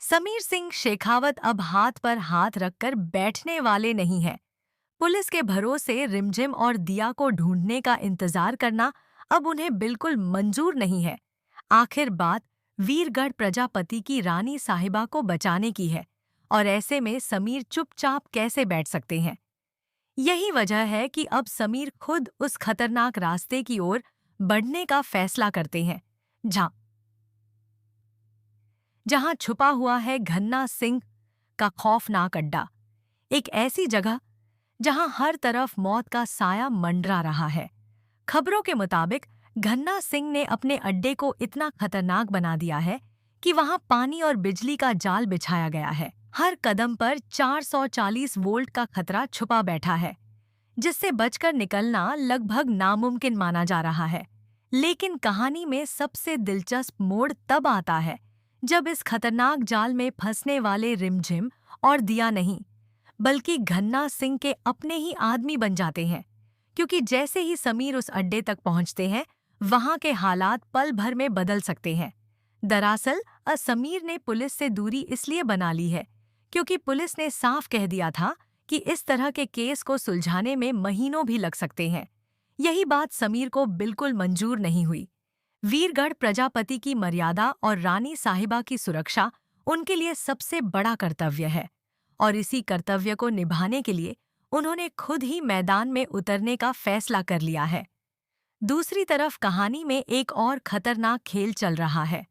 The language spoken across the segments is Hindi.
समीर सिंह शेखावत अब हाथ पर हाथ रखकर बैठने वाले नहीं हैं। पुलिस के भरोसे रिमझिम और दिया को ढूंढने का इंतजार करना अब उन्हें बिल्कुल मंजूर नहीं है। आखिर बात वीरगढ़ प्रजापति की रानी साहिबा को बचाने की है, और ऐसे में समीर चुपचाप कैसे बैठ सकते हैं। यही वजह है कि अब समीर खुद उस खतरनाक रास्ते की ओर बढ़ने का फैसला करते हैं, जहां जहां छुपा हुआ है घन्ना सिंह का खौफनाक अड्डा। एक ऐसी जगह जहां हर तरफ मौत का साया मंडरा रहा है। खबरों के मुताबिक घन्ना सिंह ने अपने अड्डे को इतना खतरनाक बना दिया है कि वहां पानी और बिजली का जाल बिछाया गया है। हर कदम पर 440 वोल्ट का खतरा छुपा बैठा है, जिससे बचकर निकलना लगभग नामुमकिन माना जा रहा है। लेकिन कहानी में सबसे दिलचस्प मोड़ तब आता है जब इस खतरनाक जाल में फंसने वाले रिमझिम और दिया नहीं, बल्कि घन्ना सिंह के अपने ही आदमी बन जाते हैं। क्योंकि जैसे ही समीर उस अड्डे तक पहुंचते हैं, वहां के हालात पल भर में बदल सकते हैं। दरअसल समीर ने पुलिस से दूरी इसलिए बना ली है क्योंकि पुलिस ने साफ कह दिया था कि इस तरह के केस को सुलझाने में महीनों भी लग सकते हैं। यही बात समीर को बिल्कुल मंजूर नहीं हुई। वीरगढ़ प्रजापति की मर्यादा और रानी साहिबा की सुरक्षा उनके लिए सबसे बड़ा कर्तव्य है, और इसी कर्तव्य को निभाने के लिए उन्होंने खुद ही मैदान में उतरने का फैसला कर लिया है। दूसरी तरफ कहानी में एक और खतरनाक खेल चल रहा है।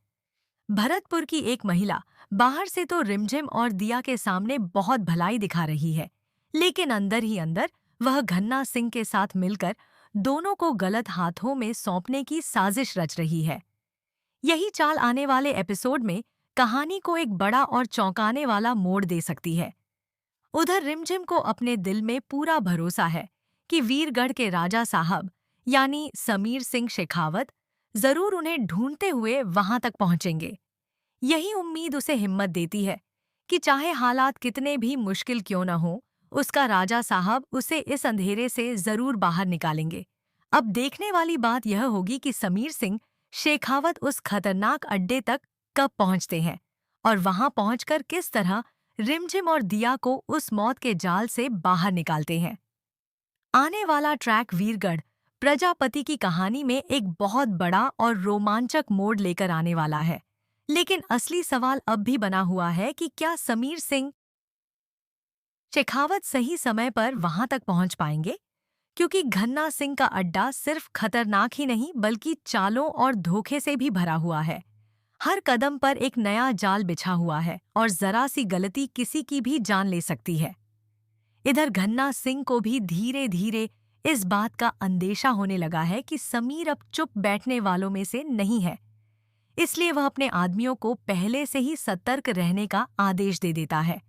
भरतपुर की एक महिला बाहर से तो रिमझिम और दिया के सामने बहुत भलाई दिखा रही है, लेकिन अंदर ही अंदर वह घन्ना सिंह के साथ मिलकर दोनों को गलत हाथों में सौंपने की साजिश रच रही है। यही चाल आने वाले एपिसोड में कहानी को एक बड़ा और चौंकाने वाला मोड़ दे सकती है। उधर रिमझिम को अपने दिल में पूरा भरोसा है कि वीरगढ़ के राजा साहब यानी समीर सिंह शेखावत जरूर उन्हें ढूंढते हुए वहां तक पहुंचेंगे। यही उम्मीद उसे हिम्मत देती है कि चाहे हालात कितने भी मुश्किल क्यों न हो, उसका राजा साहब उसे इस अंधेरे से जरूर बाहर निकालेंगे। अब देखने वाली बात यह होगी कि समीर सिंह शेखावत उस खतरनाक अड्डे तक कब पहुंचते हैं, और वहां पहुंचकर किस तरह रिमझिम और दिया को उस मौत के जाल से बाहर निकालते हैं। आने वाला ट्रैक वीरगढ़ प्रजापति की कहानी में एक बहुत बड़ा और रोमांचक मोड़ लेकर आने वाला है। लेकिन असली सवाल अब भी बना हुआ है कि क्या समीर सिंह शेखावत सही समय पर वहां तक पहुंच पाएंगे, क्योंकि घन्ना सिंह का अड्डा सिर्फ खतरनाक ही नहीं बल्कि चालों और धोखे से भी भरा हुआ है। हर कदम पर एक नया जाल बिछा हुआ है, और जरा सी गलती किसी की भी जान ले सकती है। इधर घन्ना सिंह को भी धीरे धीरे इस बात का अंदेशा होने लगा है कि समीर अब चुप बैठने वालों में से नहीं है। इसलिए वह अपने आदमियों को पहले से ही सतर्क रहने का आदेश दे देता है।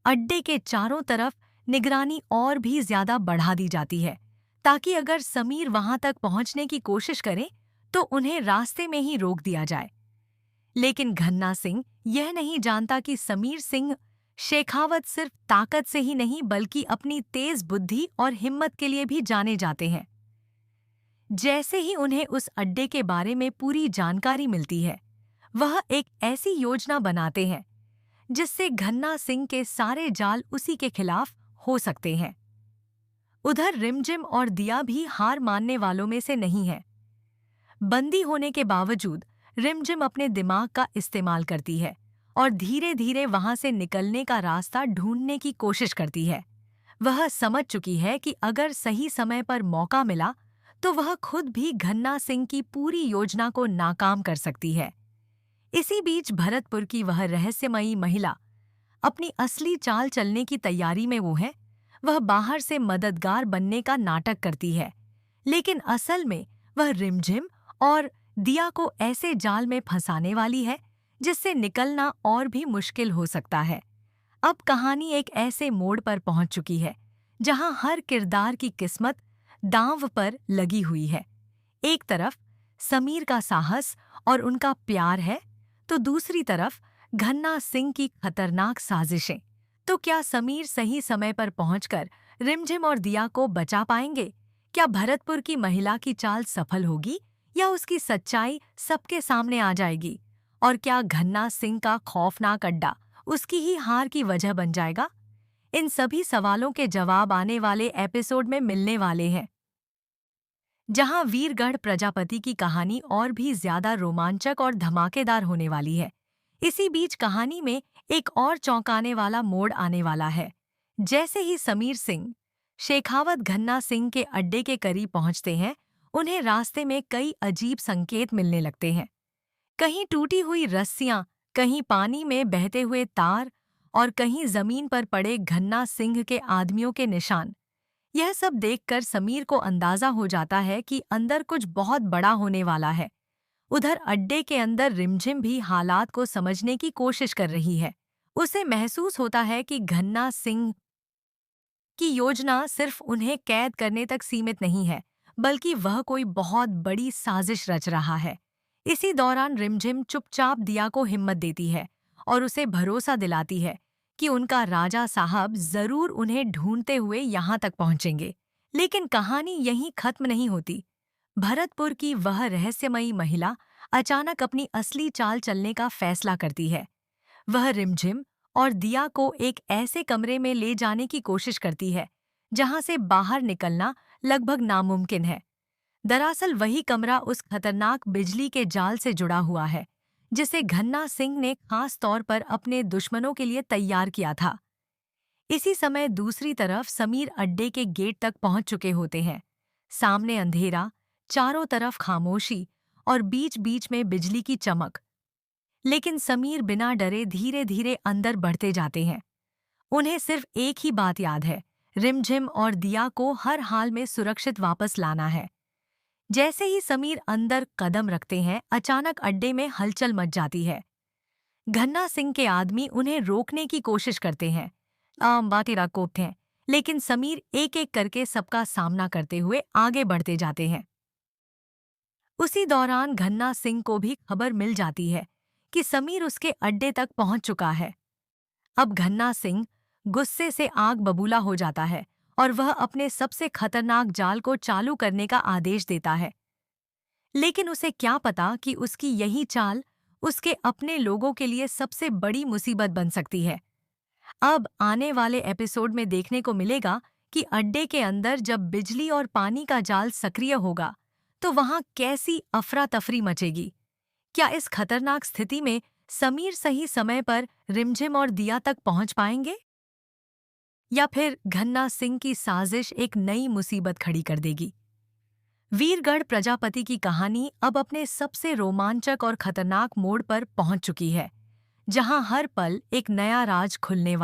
अड्डे के चारों तरफ निगरानी और भी ज्यादा बढ़ा दी जाती है, ताकि अगर समीर वहां तक पहुंचने की कोशिश करे तो उन्हें रास्ते में ही रोक दिया जाए। लेकिन घन्ना सिंह यह नहीं जानता कि समीर सिंह शेखावत सिर्फ ताकत से ही नहीं बल्कि अपनी तेज बुद्धि और हिम्मत के लिए भी जाने जाते हैं। जैसे ही उन्हें उस अड्डे के बारे में पूरी जानकारी मिलती है, वह एक ऐसी योजना बनाते हैं जिससे घन्ना सिंह के सारे जाल उसी के खिलाफ हो सकते हैं। उधर रिमझिम और दिया भी हार मानने वालों में से नहीं है। बंदी होने के बावजूद रिमझिम अपने दिमाग का इस्तेमाल करती है और धीरे धीरे वहां से निकलने का रास्ता ढूंढने की कोशिश करती है। वह समझ चुकी है कि अगर सही समय पर मौका मिला तो वह खुद भी घन्ना सिंह की पूरी योजना को नाकाम कर सकती है। इसी बीच भरतपुर की वह रहस्यमयी महिला अपनी असली चाल चलने की तैयारी में वो है। वह बाहर से मददगार बनने का नाटक करती है, लेकिन असल में वह रिमझिम और दिया को ऐसे जाल में फंसाने वाली है जिससे निकलना और भी मुश्किल हो सकता है। अब कहानी एक ऐसे मोड़ पर पहुंच चुकी है जहां हर किरदार की किस्मत दांव पर लगी हुई है। एक तरफ समीर का साहस और उनका प्यार है, तो दूसरी तरफ घन्ना सिंह की खतरनाक साजिशें। तो क्या समीर सही समय पर पहुंचकर रिमझिम और दिया को बचा पाएंगे? क्या भरतपुर की महिला की चाल सफल होगी या उसकी सच्चाई सबके सामने आ जाएगी? और क्या घन्ना सिंह का खौफनाक अड्डा उसकी ही हार की वजह बन जाएगा? इन सभी सवालों के जवाब आने वाले एपिसोड में मिलने वाले हैं, जहां वीरगढ़ प्रजापति की कहानी और भी ज्यादा रोमांचक और धमाकेदार होने वाली है। इसी बीच कहानी में एक और चौंकाने वाला मोड़ आने वाला है। जैसे ही समीर सिंह शेखावत घन्ना सिंह के अड्डे के करीब पहुंचते हैं, उन्हें रास्ते में कई अजीब संकेत मिलने लगते हैं। कहीं टूटी हुई रस्सियां, कहीं पानी में बहते हुए तार और कहीं जमीन पर पड़े घन्ना सिंह के आदमियों के निशान। यह सब देखकर समीर को अंदाजा हो जाता है कि अंदर कुछ बहुत बड़ा होने वाला है। उधर अड्डे के अंदर रिमझिम भी हालात को समझने की कोशिश कर रही है। उसे महसूस होता है कि घन्ना सिंह की योजना सिर्फ उन्हें कैद करने तक सीमित नहीं है, बल्कि वह कोई बहुत बड़ी साजिश रच रहा है। इसी दौरान रिमझिम चुपचाप दिया को हिम्मत देती है और उसे भरोसा दिलाती है कि उनका राजा साहब जरूर उन्हें ढूंढते हुए यहाँ तक पहुंचेंगे। लेकिन कहानी यहीं खत्म नहीं होती। भरतपुर की वह रहस्यमयी महिला अचानक अपनी असली चाल चलने का फैसला करती है। वह रिमझिम और दिया को एक ऐसे कमरे में ले जाने की कोशिश करती है जहां से बाहर निकलना लगभग नामुमकिन है। दरअसल वही कमरा उस खतरनाक बिजली के जाल से जुड़ा हुआ है जिसे घन्ना सिंह ने खास तौर पर अपने दुश्मनों के लिए तैयार किया था। इसी समय दूसरी तरफ समीर अड्डे के गेट तक पहुंच चुके होते हैं। सामने अंधेरा, चारों तरफ खामोशी और बीच बीच में बिजली की चमक। लेकिन समीर बिना डरे धीरे धीरे अंदर बढ़ते जाते हैं। उन्हें सिर्फ एक ही बात याद है, रिमझिम और दिया को हर हाल में सुरक्षित वापस लाना है। जैसे ही समीर अंदर कदम रखते हैं, अचानक अड्डे में हलचल मच जाती है। घन्ना सिंह के आदमी उन्हें रोकने की कोशिश करते हैं, बातें कोपते हैं, लेकिन समीर एक एक करके सबका सामना करते हुए आगे बढ़ते जाते हैं। उसी दौरान घन्ना सिंह को भी खबर मिल जाती है कि समीर उसके अड्डे तक पहुंच चुका है। अब घन्ना सिंह गुस्से से आग बबूला हो जाता है और वह अपने सबसे खतरनाक जाल को चालू करने का आदेश देता है। लेकिन उसे क्या पता कि उसकी यही चाल उसके अपने लोगों के लिए सबसे बड़ी मुसीबत बन सकती है। अब आने वाले एपिसोड में देखने को मिलेगा कि अड्डे के अंदर जब बिजली और पानी का जाल सक्रिय होगा तो वहां कैसी अफरा तफरी मचेगी। क्या इस खतरनाक स्थिति में समीर सही समय पर रिमझिम और दिया तक पहुंच पाएंगे, या फिर घन्ना सिंह की साजिश एक नई मुसीबत खड़ी कर देगी? वीरगढ़ प्रजापति की कहानी अब अपने सबसे रोमांचक और खतरनाक मोड़ पर पहुंच चुकी है, जहां हर पल एक नया राज खुलने वाला